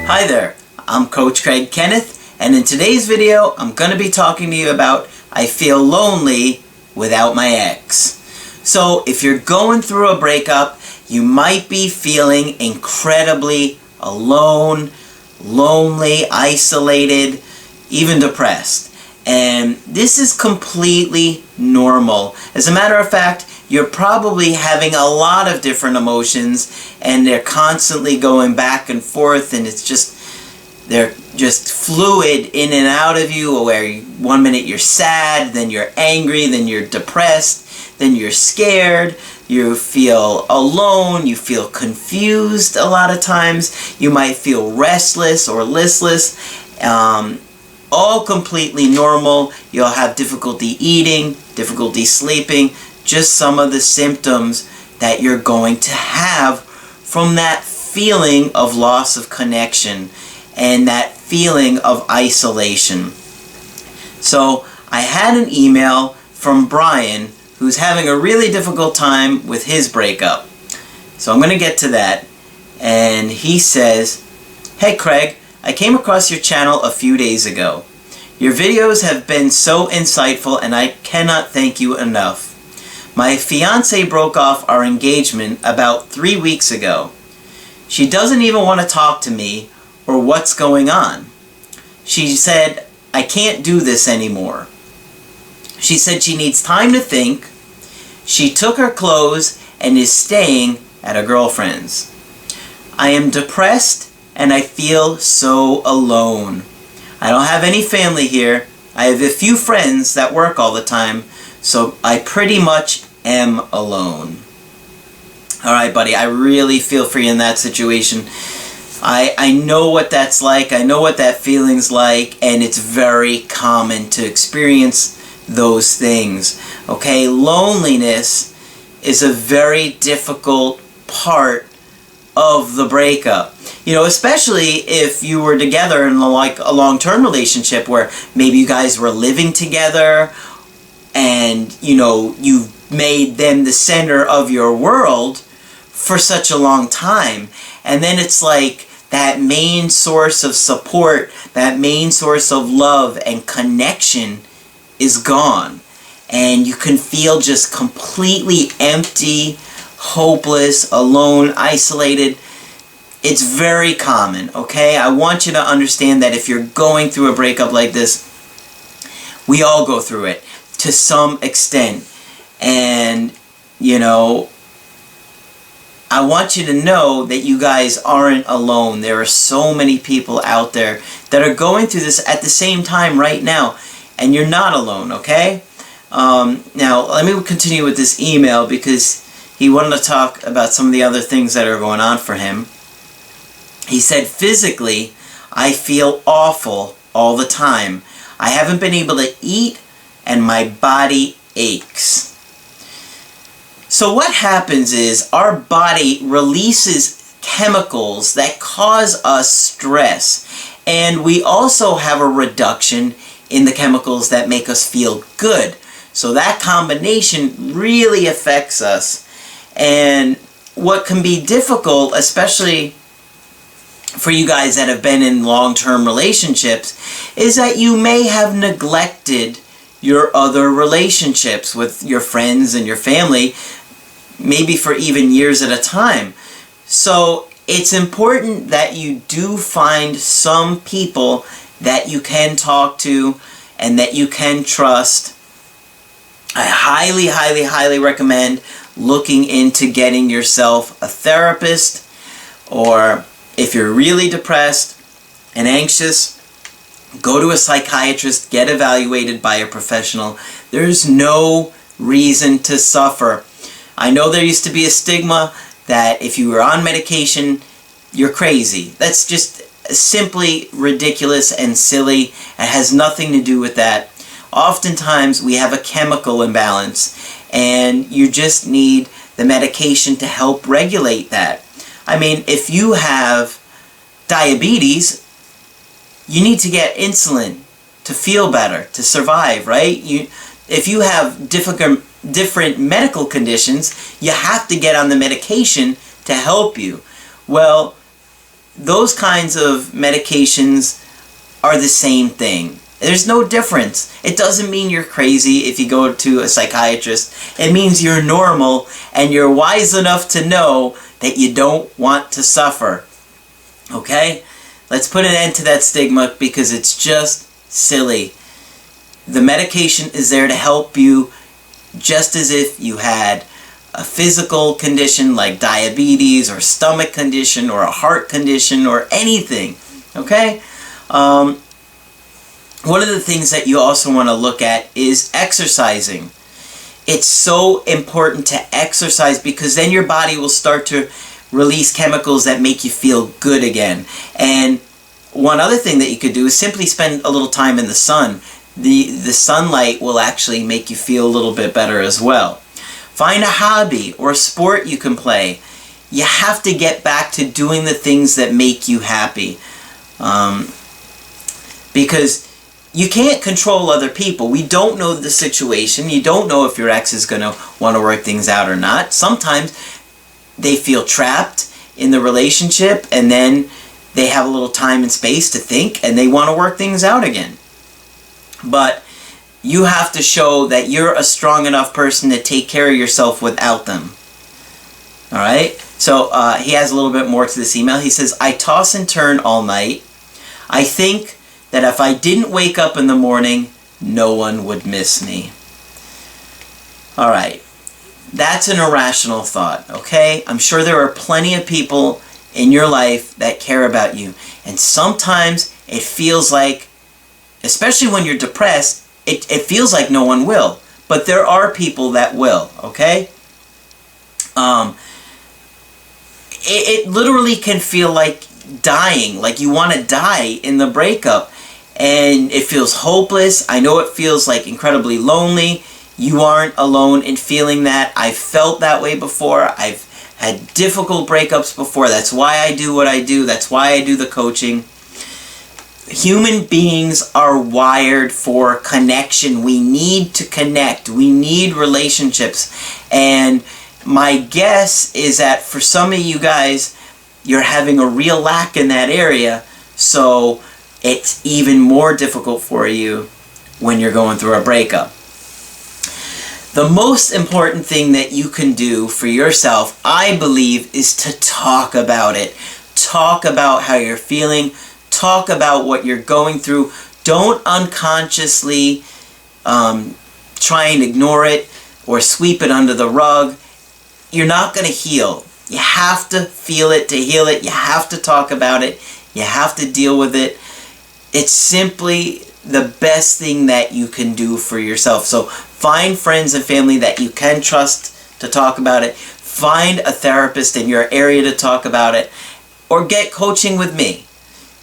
Hi there, I'm Coach Kenneth, and in today's video I'm going to be talking to you about I feel lonely without my ex. So if you're going through a breakup, you might be feeling incredibly alone, lonely, isolated, even depressed. And this is completely normal. As a matter of fact, you're probably having a lot of different emotions and they're constantly going back and forth, and they're just fluid in and out of you, where one minute you're sad, then you're angry, then you're depressed, then you're scared, you feel alone, you feel confused a lot of times, you might feel restless or listless. All completely normal. You'll have difficulty eating, difficulty sleeping, just some of the symptoms that you're going to have from that feeling of loss of connection and that feeling of isolation. So I had an email from Brian, who's having a really difficult time with his breakup. So I'm going to get to that. And he says, "Hey Craig, I came across your channel a few days ago. Your videos have been so insightful and I cannot thank you enough. My fiancée broke off our engagement about 3 weeks ago. She doesn't even want to talk to me or what's going on. She said, I can't do this anymore. She said she needs time to think. She took her clothes and is staying at a girlfriend's. I am depressed and I feel so alone. I don't have any family here. I have a few friends that work all the time, so I pretty much am alone." Alright, buddy, I really feel for you in that situation. I know what that's like. I know what that feeling's like, and it's very common to experience those things. Okay, loneliness is a very difficult part of the breakup. You know, especially if you were together in like a long-term relationship where maybe you guys were living together and, you know, you've made them the center of your world for such a long time. And then it's like that main source of support, that main source of love and connection is gone. And you can feel just completely empty, hopeless, alone, isolated. It's very common, okay? I want you to understand that if you're going through a breakup like this, we all go through it to some extent. And, you know, I want you to know that you guys aren't alone. There are so many people out there that are going through this at the same time right now, and you're not alone, okay? Now, let me continue with this email because he wanted to talk about some of the other things that are going on for him. He said, physically, I feel awful all the time. I haven't been able to eat and my body aches. So what happens is our body releases chemicals that cause us stress. And we also have a reduction in the chemicals that make us feel good. So that combination really affects us. And what can be difficult, especially for you guys that have been in long-term relationships, is that you may have neglected your other relationships with your friends and your family, maybe for even years at a time. So it's important that you do find some people that you can talk to and that you can trust. I highly, highly, highly recommend looking into getting yourself a therapist, or if you're really depressed and anxious, go to a psychiatrist, get evaluated by a professional. There's no reason to suffer. I know there used to be a stigma that if you were on medication, you're crazy. That's just simply ridiculous and silly. It has nothing to do with that. Oftentimes we have a chemical imbalance and you just need the medication to help regulate that. I mean, if you have diabetes, you need to get insulin to feel better, to survive, right? If you have different medical conditions, you have to get on the medication to help you. Well, those kinds of medications are the same thing. There's no difference. It doesn't mean you're crazy if you go to a psychiatrist. It means you're normal and you're wise enough to know that you don't want to suffer. Okay? Let's put an end to that stigma because it's just silly. The medication is there to help you just as if you had a physical condition like diabetes or stomach condition or a heart condition or anything. Okay? One of the things that you also want to look at is exercising. It's so important to exercise because then your body will start to release chemicals that make you feel good again. And one other thing that you could do is simply spend a little time in the sun. The sunlight will actually make you feel a little bit better as well. Find a hobby or a sport you can play. You have to get back to doing the things that make you happy. Because you can't control other people. We don't know the situation. You don't know if your ex is going to want to work things out or not. Sometimes they feel trapped in the relationship and then they have a little time and space to think and they want to work things out again. But you have to show that you're a strong enough person to take care of yourself without them. Alright? So he has a little bit more to this email. He says, I toss and turn all night. I think that if I didn't wake up in the morning, no one would miss me. Alright, that's an irrational thought, okay? I'm sure there are plenty of people in your life that care about you. And sometimes it feels like, especially when you're depressed, it feels like no one will. But there are people that will, okay? It literally can feel like dying, like you want to die in the breakup. And it feels hopeless. I know it feels like incredibly lonely. You aren't alone in feeling that. I've felt that way before. I've had difficult breakups before. That's why I do what I do. That's why I do the coaching. Human beings are wired for connection. We need to connect. We need relationships. And my guess is that for some of you guys, you're having a real lack in that area. So it's even more difficult for you when you're going through a breakup. The most important thing that you can do for yourself, I believe, is to talk about it. Talk about how you're feeling. Talk about what you're going through. Don't unconsciously try and ignore it or sweep it under the rug. You're not going to heal. You have to feel it to heal it. You have to talk about it. You have to deal with it. It's simply the best thing that you can do for yourself. So find friends and family that you can trust to talk about it. Find a therapist in your area to talk about it. Or get coaching with me.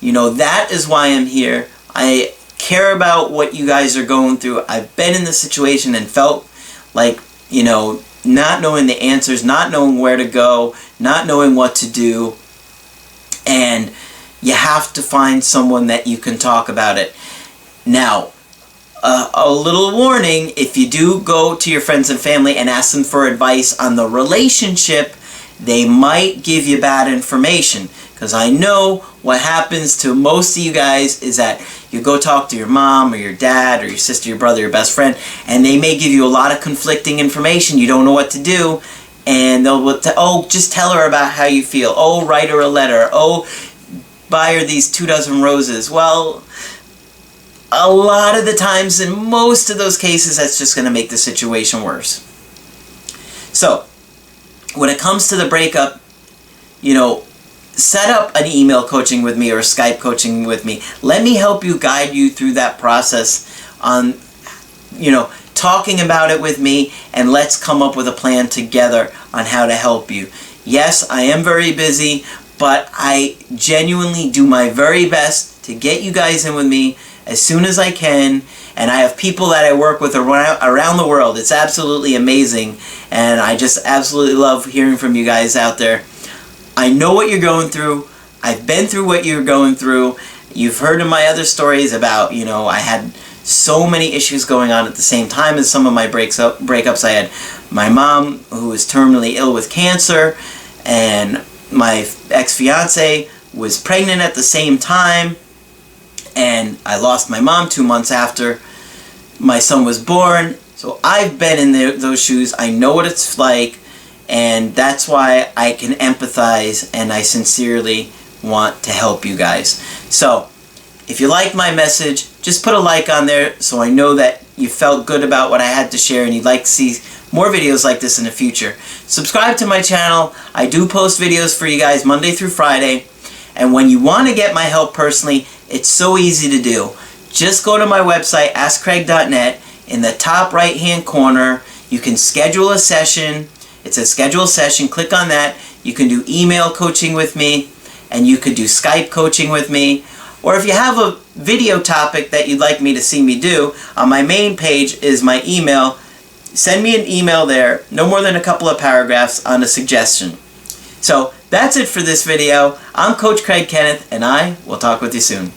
You know, that is why I'm here. I care about what you guys are going through. I've been in this situation and felt like, you know, not knowing the answers, not knowing where to go, not knowing what to do. And you have to find someone that you can talk about it. Now, a little warning, if you do go to your friends and family and ask them for advice on the relationship, they might give you bad information. Because I know what happens to most of you guys is that you go talk to your mom or your dad or your sister, your brother, your best friend, and they may give you a lot of conflicting information. You don't know what to do. And they'll, oh, just tell her about how you feel. Oh, write her a letter. Oh, buy her these 24 roses. Well, a lot of the times, in most of those cases, that's just going to make the situation worse. So, when it comes to the breakup, you know, set up an email coaching with me or Skype coaching with me. Let me help you, guide you through that process on, you know, talking about it with me, and let's come up with a plan together on how to help you. Yes, I am very busy, but I genuinely do my very best to get you guys in with me as soon as I can. And I have people that I work with around the world. It's absolutely amazing, and I just absolutely love hearing from you guys out there. I know what you're going through. I've been through what you're going through. You've heard of my other stories about, you know, I had so many issues going on at the same time as some of my breakups. I had my mom, who was terminally ill with cancer, and my ex-fiance was pregnant at the same time, and I lost my mom 2 months after my son was born. So I've been in those shoes. I know what it's like, and that's why I can empathize, and I sincerely want to help you guys. So if you like my message, just put a like on there so I know that you felt good about what I had to share and you'd like to see more videos like this in the future. Subscribe to my channel. I do post videos for you guys Monday through Friday. And when you want to get my help personally, it's so easy to do. Just go to my website, askcraig.net. In the top right hand corner, you can schedule a session. It says schedule a session. Click on that. You can do email coaching with me, and you could do Skype coaching with me. Or if you have a video topic that you'd like me to see me do, on my main page is my email. Send me an email there, no more than a couple of paragraphs on a suggestion. So that's it for this video. I'm Coach Craig Kenneth, and I will talk with you soon.